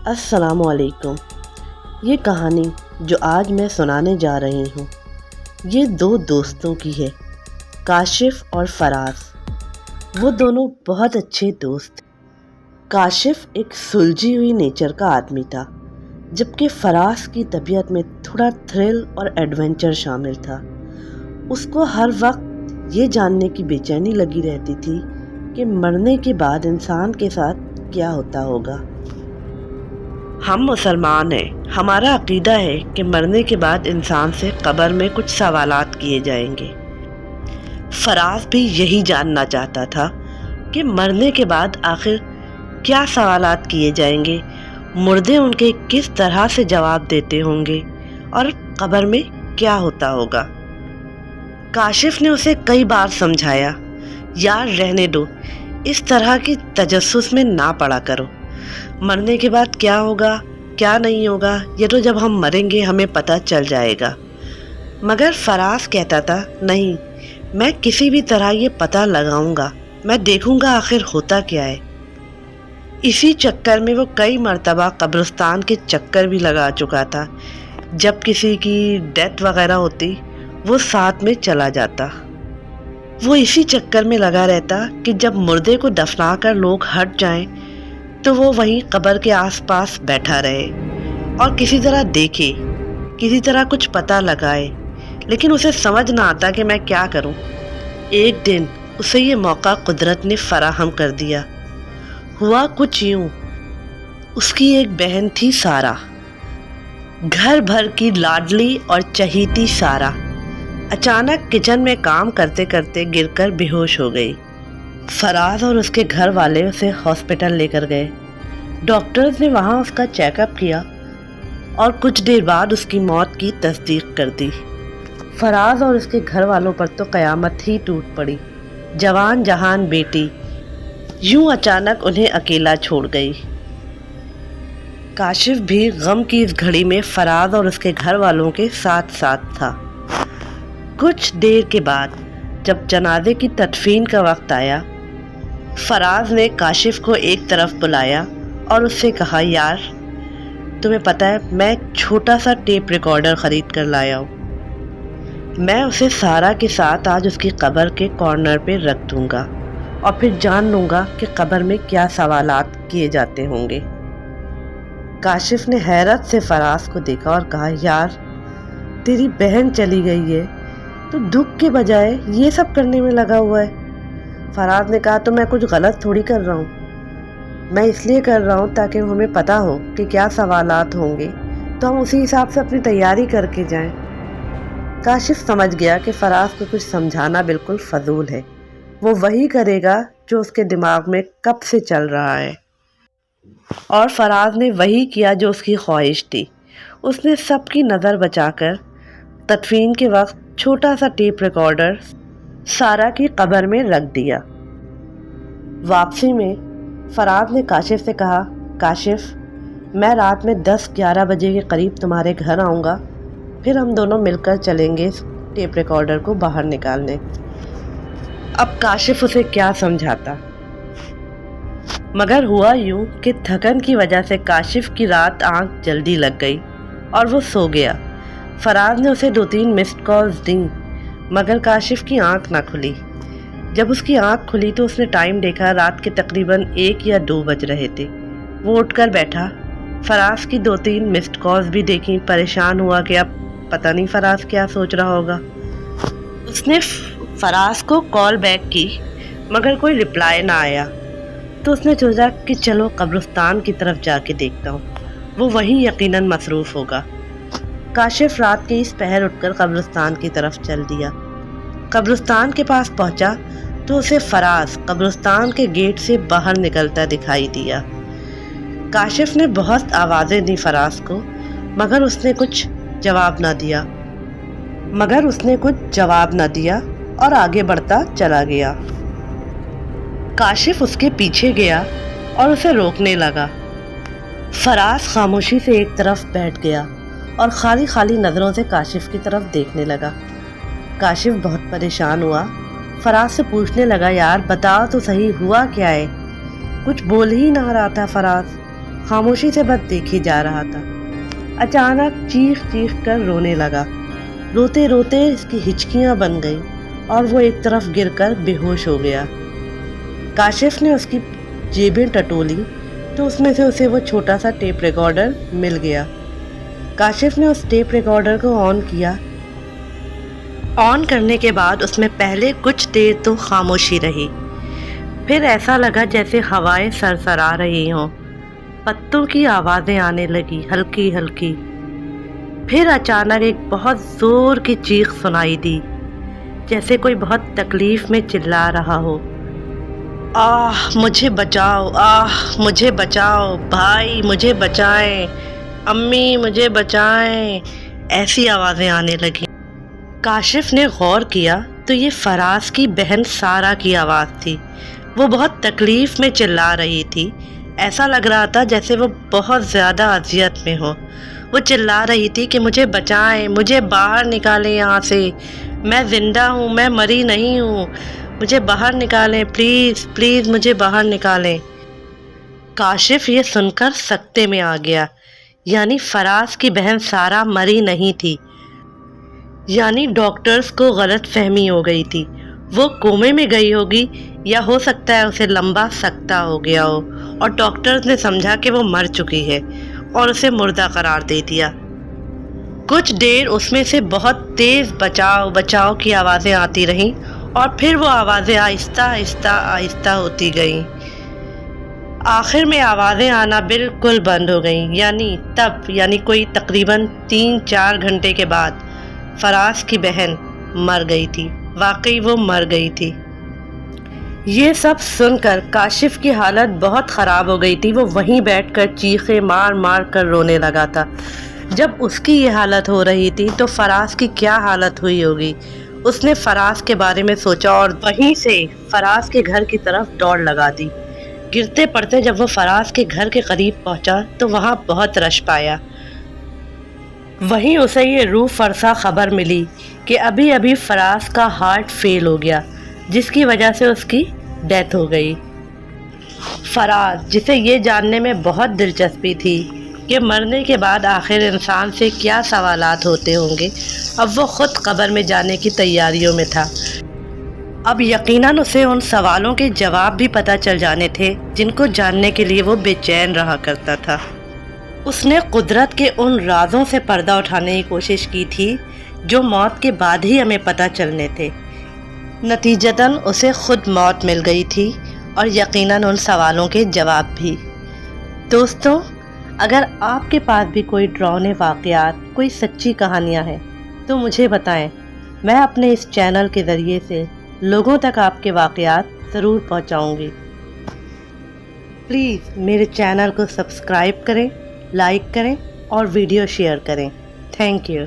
السلام علیکم۔ یہ کہانی جو آج میں سنانے جا رہی ہوں یہ دو دوستوں کی ہے، کاشف اور فراز۔ وہ دونوں بہت اچھے دوست تھے۔ کاشف ایک سلجھی ہوئی نیچر کا آدمی تھا، جبکہ فراز کی طبیعت میں تھوڑا تھرل اور ایڈونچر شامل تھا۔ اس کو ہر وقت یہ جاننے کی بے چینی لگی رہتی تھی کہ مرنے کے بعد انسان کے ساتھ کیا ہوتا ہوگا۔ ہم مسلمان ہیں، ہمارا عقیدہ ہے کہ مرنے کے بعد انسان سے قبر میں کچھ سوالات کیے جائیں گے۔ فراز بھی یہی جاننا چاہتا تھا کہ مرنے کے بعد آخر کیا سوالات کیے جائیں گے، مردے ان کے کس طرح سے جواب دیتے ہوں گے اور قبر میں کیا ہوتا ہوگا۔ کاشف نے اسے کئی بار سمجھایا، یار رہنے دو، اس طرح کی تجسس میں نہ پڑا کرو۔ مرنے کے بعد کیا ہوگا کیا نہیں ہوگا یہ تو جب ہم مریں گے ہمیں پتہ چل جائے گا۔ مگر فراز کہتا تھا، نہیں، میں کسی بھی طرح یہ پتہ لگاؤں گا، میں دیکھوں گا آخر ہوتا کیا ہے۔ اسی چکر میں وہ کئی مرتبہ قبرستان کے چکر بھی لگا چکا تھا۔ جب کسی کی ڈیتھ وغیرہ ہوتی وہ ساتھ میں چلا جاتا۔ وہ اسی چکر میں لگا رہتا کہ جب مردے کو دفنا کر لوگ ہٹ جائیں تو وہ وہیں قبر کے آس پاس بیٹھا رہے اور کسی طرح دیکھے، کسی طرح کچھ پتہ لگائے، لیکن اسے سمجھ نہ آتا کہ میں کیا کروں۔ ایک دن اسے یہ موقع قدرت نے فراہم کر دیا۔ ہوا کچھ یوں، اس کی ایک بہن تھی سارا، گھر بھر کی لاڈلی اور چہیتی سارا، اچانک کچن میں کام کرتے کرتے گر کر بے ہوش ہو گئی۔ فراز اور اس کے گھر والے اسے ہاسپٹل لے کر گئے۔ ڈاکٹرز نے وہاں اس کا چیک اپ کیا اور کچھ دیر بعد اس کی موت کی تصدیق کر دی۔ فراز اور اس کے گھر والوں پر تو قیامت ہی ٹوٹ پڑی۔ جوان جہان بیٹی یوں اچانک انہیں اکیلا چھوڑ گئی۔ کاشف بھی غم کی اس گھڑی میں فراز اور اس کے گھر والوں کے ساتھ ساتھ تھا۔ کچھ دیر کے بعد جب جنازے کی تدفین کا وقت آیا، فراز نے کاشف کو ایک طرف بلایا اور اس سے کہا، یار تمہیں پتہ ہے میں ایک چھوٹا سا ٹیپ ریکارڈر خرید کر لایا ہوں، میں اسے سارا کے ساتھ آج اس کی قبر کے کارنر پہ رکھ دوں گا اور پھر جان لوں گا کہ قبر میں کیا سوالات کیے جاتے ہوں گے۔ کاشف نے حیرت سے فراز کو دیکھا اور کہا، یار تیری بہن چلی گئی ہے تو دکھ کے بجائے یہ سب کرنے میں لگا ہوا ہے۔ فراز نے کہا، تو میں کچھ غلط تھوڑی کر رہا ہوں، میں اس لیے کر رہا ہوں تاکہ ہمیں پتہ ہو کہ کیا سوالات ہوں گے تو ہم اسی حساب سے اپنی تیاری کر کے جائیں۔ کاشف سمجھ گیا کہ فراز کو کچھ سمجھانا بالکل فضول ہے، وہ وہی کرے گا جو اس کے دماغ میں کب سے چل رہا ہے، اور فراز نے وہی کیا جو اس کی خواہش تھی۔ اس نے سب کی نظر بچا کر تدفین کے وقت چھوٹا سا ٹیپ ریکارڈر سارا کی قبر میں رکھ دیا۔ واپسی میں فراز نے کاشف سے کہا، کاشف میں رات میں 10-11 بجے کے قریب تمہارے گھر آؤں گا، پھر ہم دونوں مل کر چلیں گے اس ٹیپ ریکارڈر کو باہر نکالنے۔ اب کاشف اسے کیا سمجھاتا، مگر ہوا یوں کہ تھکن کی وجہ سے کاشف کی رات آنکھ جلدی لگ گئی اور وہ سو گیا۔ فراز نے اسے 2-3 مسڈ کالز دیں مگر کاشف کی آنکھ نہ کھلی۔ جب اس کی آنکھ کھلی تو اس نے ٹائم دیکھا، رات کے تقریباً 1 یا 2 بج رہے تھے۔ وہ اٹھ کر بیٹھا، فراز کی 2-3 مسڈ کالز بھی دیکھیں، پریشان ہوا کہ اب پتہ نہیں فراز کیا سوچ رہا ہوگا۔ اس نے فراز کو کال بیک کی مگر کوئی رپلائی نہ آیا، تو اس نے سوچا کہ چلو قبرستان کی طرف جا کے دیکھتا ہوں، وہ وہیں یقیناً مصروف ہوگا۔ کاشف رات کے اس پہر اٹھ کر قبرستان کی طرف چل دیا۔ قبرستان کے پاس پہنچا تو اسے فراز قبرستان کے گیٹ سے باہر نکلتا دکھائی دیا۔ کاشف نے بہت آوازیں دی فراز کو مگر اس نے کچھ جواب نہ دیا اور آگے بڑھتا چلا گیا۔ کاشف اس کے پیچھے گیا اور اسے روکنے لگا۔ فراز خاموشی سے ایک طرف بیٹھ گیا اور خالی خالی نظروں سے کاشف کی طرف دیکھنے لگا۔ کاشف بہت پریشان ہوا، فراز سے پوچھنے لگا، یار بتاؤ تو صحیح ہوا کیا ہے؟ کچھ بول ہی نہ رہا تھا فراز۔ خاموشی سے بس دیکھے جا رہا تھا۔ اچانک چیخ چیخ کر رونے لگا۔ روتے روتے اس کی ہچکیاں بن گئیں اور وہ ایک طرف گر کر بے ہوش ہو گیا۔ کاشف نے اس کی جیبیں ٹٹولی تو اس میں سے اسے وہ چھوٹا سا ٹیپ ریکارڈر مل گیا۔ کاشف نے اس ٹیپ ریکارڈر کو آن کیا۔ آن کرنے کے بعد اس میں پہلے کچھ دیر تو خاموشی رہی، پھر ایسا لگا جیسے ہوائیں سرسرا رہی ہوں، پتوں کی آوازیں آنے لگی ہلکی ہلکی۔ پھر اچانک ایک بہت زور کی چیخ سنائی دی، جیسے کوئی بہت تکلیف میں چلا رہا ہو۔ آہ مجھے بچاؤ، آہ مجھے بچاؤ، بھائی مجھے بچائیں، امی مجھے بچائیں، ایسی آوازیں آنے لگیں۔ کاشف نے غور کیا تو یہ فراز کی بہن سارا کی آواز تھی۔ وہ بہت تکلیف میں چلا رہی تھی، ایسا لگ رہا تھا جیسے وہ بہت زیادہ اذیت میں ہو۔ وہ چلا رہی تھی کہ مجھے بچائیں، مجھے باہر نکالیں یہاں سے، میں زندہ ہوں، میں مری نہیں ہوں، مجھے باہر نکالیں، پلیز پلیز مجھے باہر نکالیں۔ کاشف یہ سن کر سکتے میں آ گیا، یعنی فراز کی بہن سارا مری نہیں تھی، یعنی ڈاکٹرز کو غلط فہمی ہو گئی تھی، وہ کومے میں گئی ہوگی، یا ہو سکتا ہے اسے لمبا سکتہ ہو گیا ہو اور ڈاکٹرز نے سمجھا کہ وہ مر چکی ہے اور اسے مردہ قرار دے دیا۔ کچھ دیر اس میں سے بہت تیز بچاؤ بچاؤ کی آوازیں آتی رہیں اور پھر وہ آوازیں آہستہ آہستہ آہستہ ہوتی گئیں۔ آخر میں آوازیں آنا بالکل بند ہو گئیں، یعنی کوئی تقریباً 3-4 گھنٹے کے بعد فراز کی بہن مر گئی تھی، واقعی وہ مر گئی تھی۔ یہ سب سن کر کاشف کی حالت بہت خراب ہو گئی تھی۔ وہ وہیں بیٹھ کر چیخیں مار مار کر رونے لگا تھا۔ جب اس کی یہ حالت ہو رہی تھی تو فراز کی کیا حالت ہوئی ہوگی؟ اس نے فراز کے بارے میں سوچا اور وہیں سے فراز کے گھر کی طرف دوڑ لگا دی۔ گرتے پڑتے جب وہ فراز کے گھر کے قریب پہنچا تو وہاں بہت رش پایا۔ وہیں اسے یہ روح فرسا خبر ملی کہ ابھی ابھی فراز کا ہارٹ فیل ہو گیا، جس کی وجہ سے اس کی ڈیتھ ہو گئی۔ فراز، جسے یہ جاننے میں بہت دلچسپی تھی کہ مرنے کے بعد آخر انسان سے کیا سوالات ہوتے ہوں گے، اب وہ خود قبر میں جانے کی تیاریوں میں تھا۔ اب یقیناً اسے ان سوالوں کے جواب بھی پتہ چل جانے تھے جن کو جاننے کے لیے وہ بے چین رہا کرتا تھا۔ اس نے قدرت کے ان رازوں سے پردہ اٹھانے کی کوشش کی تھی جو موت کے بعد ہی ہمیں پتہ چلنے تھے۔ نتیجتاً اسے خود موت مل گئی تھی اور یقیناً ان سوالوں کے جواب بھی۔ دوستوں، اگر آپ کے پاس بھی کوئی ڈراؤنے واقعات، کوئی سچی کہانیاں ہیں تو مجھے بتائیں، میں اپنے اس چینل کے ذریعے سے لوگوں تک آپ کے واقعات ضرور پہنچاؤں گی۔ پلیز میرے چینل کو سبسکرائب کریں، لائک کریں اور ویڈیو شیئر کریں۔ Thank you.